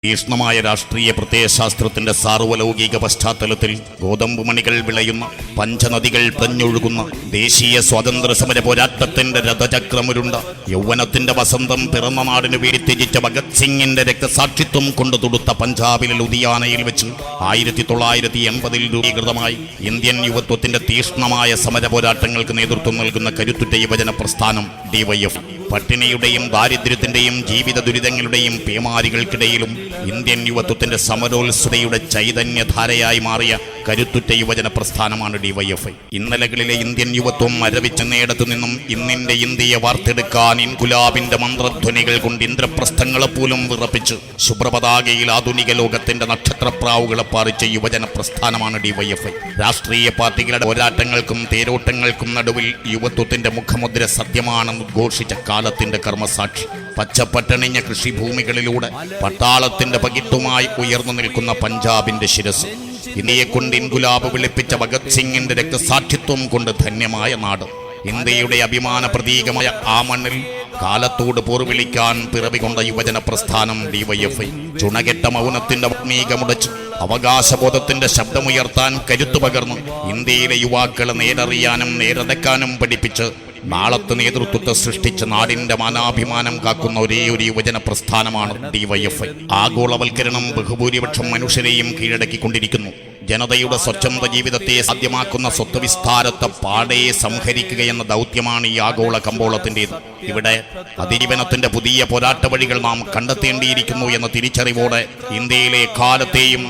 തീക്ഷ്ണമായ രാഷ്ട്രീയ പ്രത്യയശാസ്ത്രത്തിന്റെ സാർവലൗകിക പശ്ചാത്തലത്തിൽ ഗോതമ്പ് മണികൾ വിളയുന്ന പഞ്ചനദികൾ പഞ്ഞൊഴുകുന്ന ദേശീയ സ്വാതന്ത്ര്യ സമര പോരാട്ടത്തിന്റെ രഥചക്രമുരുണ്ട യൗവനത്തിന്റെ വസന്തം പിറന്ന നാടിനു വേണ്ടി ത്യജിച്ച ഭഗത് സിംഗിന്റെ രക്തസാക്ഷിത്വം കൊണ്ടു തൊടുത്ത പഞ്ചാബിലെ ലുധിയാനയിൽ വെച്ച് 1980 രൂപീകൃതമായി ഇന്ത്യൻ യുവത്വത്തിന്റെ തീക്ഷ്ണമായ സമര പോരാട്ടങ്ങൾക്ക് നേതൃത്വം നൽകുന്ന കരുത്തുറ്റ യുവജന പ്രസ്ഥാനം DYF. പട്ടിണിയുടെയും ദാരിദ്ര്യത്തിന്റെയും ജീവിത ദുരിതങ്ങളുടെയും പേമാരികൾക്കിടയിലും ഇന്ത്യൻ യുവത്വത്തിന്റെ സമരോത്സുതയുടെ ചൈതന്യധാരയായി മാറിയ കരുത്തുറ്റ യുവജന പ്രസ്ഥാനമാണ് DYF. ഇന്നലകളിലെ ഇന്ത്യൻ യുവത്വം മരവിച്ചെന്നയിടത്തു നിന്നും ഇന്നിന്റെ ഇന്ത്യയെ വാർത്തെടുക്കാൻ ഇൻകുലാബിന്റെ മന്ത്രധ്വനികൾ കൊണ്ട് ഇന്ദ്രപ്രസ്ഥങ്ങളെപ്പോലും വിറപ്പിച്ച് ശുഭ്രപതാകയിൽ ആധുനിക ലോകത്തിന്റെ നക്ഷത്രപ്രാവുകളെ പാറിച്ച യുവജന പ്രസ്ഥാനമാണ് DYF. രാഷ്ട്രീയ പാർട്ടികളുടെ പോരാട്ടങ്ങൾക്കും തേരോട്ടങ്ങൾക്കും നടുവിൽ യുവത്വത്തിന്റെ മുഖമുദ്ര സത്യമാണെന്ന് ഉദ്ഘോഷിച്ച കാലത്തിന്റെ കർമ്മസാക്ഷി. പച്ചപ്പട്ടണിഞ്ഞ കൃഷിഭൂമികളിലൂടെ പട്ടാളത്തിന്റെ പകിട്ടുമായി ഉയർന്നു നിൽക്കുന്ന പഞ്ചാബിന്റെ ശിരസ്. ഇന്ത്യയെ കൊണ്ട് ഇൻകുലാബ് വിളിപ്പിച്ച ഭഗത് സിംഗിന്റെ രക്തസാക്ഷിത്വം കൊണ്ട് ധന്യമായ നാട്. ഇന്ത്യയുടെ അഭിമാന പ്രതീകമായ ആ മണ്ണിൽ കാലത്തോട് പോർവിളിക്കാൻ പിറവികൊണ്ട യുവജന പ്രസ്ഥാനം DYF. ചുണകെട്ട മൗനത്തിന്റെ അഗ്നീകമുടച്ച് അവകാശബോധത്തിന്റെ ശബ്ദമുയർത്താൻ കരുത്തു പകർന്ന് ഇന്ത്യയിലെ യുവാക്കളെ നേരറിയാനും നേരടക്കാനും പഠിപ്പിച്ച് നാളത്തെ നേതൃത്വത്തെ സൃഷ്ടിച്ച നാടിന്റെ മാനാഭിമാനം കാക്കുന്ന ഒരേയൊരു യുവജന പ്രസ്ഥാനമാണ് DYF. ആഗോളവൽക്കരണം ബഹുഭൂരിപക്ഷം മനുഷ്യരെയും കീഴടക്കിക്കൊണ്ടിരിക്കുന്നു. ജനതയുടെ സ്വച്ഛന്ത ജീവിതത്തെ സാധ്യമാക്കുന്ന സ്വത്ത് വിസ്താരത്തെ പാടെ സംഹരിക്കുകയെന്ന ദൗത്യമാണ് ഈ ആഗോള കമ്പോളത്തിൻ്റെത്. ഇവിടെ അതിജീവനത്തിന്റെ പുതിയ പോരാട്ട വഴികൾ നാം കണ്ടെത്തേണ്ടിയിരിക്കുന്നു എന്ന തിരിച്ചറിവോടെ ഇന്ത്യയിലെ കാലത്തെയും